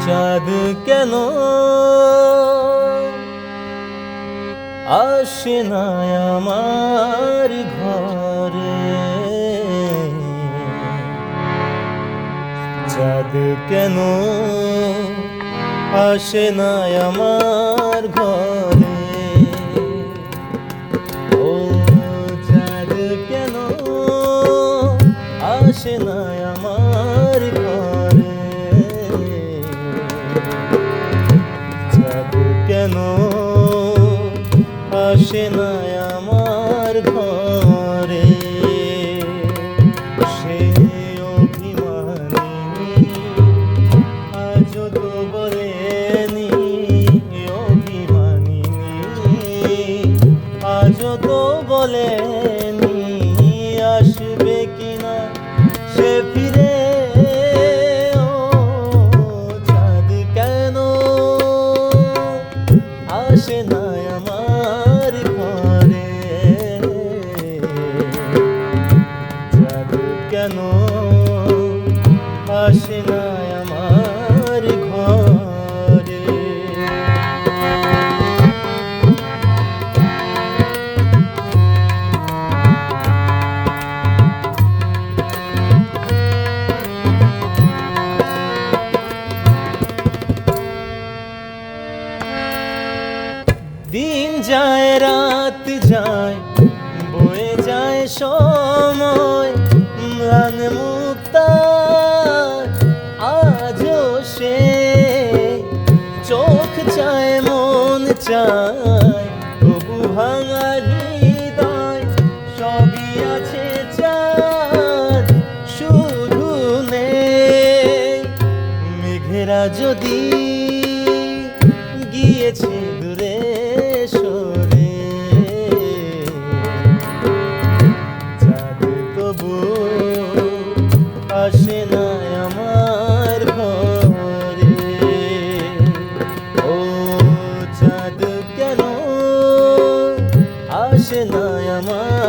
চাঁদ কেন আসে না আমার ঘরে, চাঁদ কেন আসে না আমার ঘরে, ও চাঁদ কেন আসে না আমার ঘরে, চাঁদ কেন আসে না আমার ঘরে। সে অভিমানী আজও তো বলেনি, অভিমানী আজও তো বলেনি আসবে কিনা সে ফিরে। ও চাঁদ কেন আসে না আমার ঘরে, চাঁদ কেন আসে না আমার ঘরে। দিন যায় রাত যায় বয়ে যায় সময়, ম্লান মুক্তার আজও সে চোখ চায় মন চায়, তবু ভাঙা হৃদয় সবই আছে চাঁদ শুধু নেই। মেঘেরা যদি গিয়েছে দূরে সরে, চাঁদ তবু আসে না আমার ঘরে, ও চাঁদ কেন আসে না আমার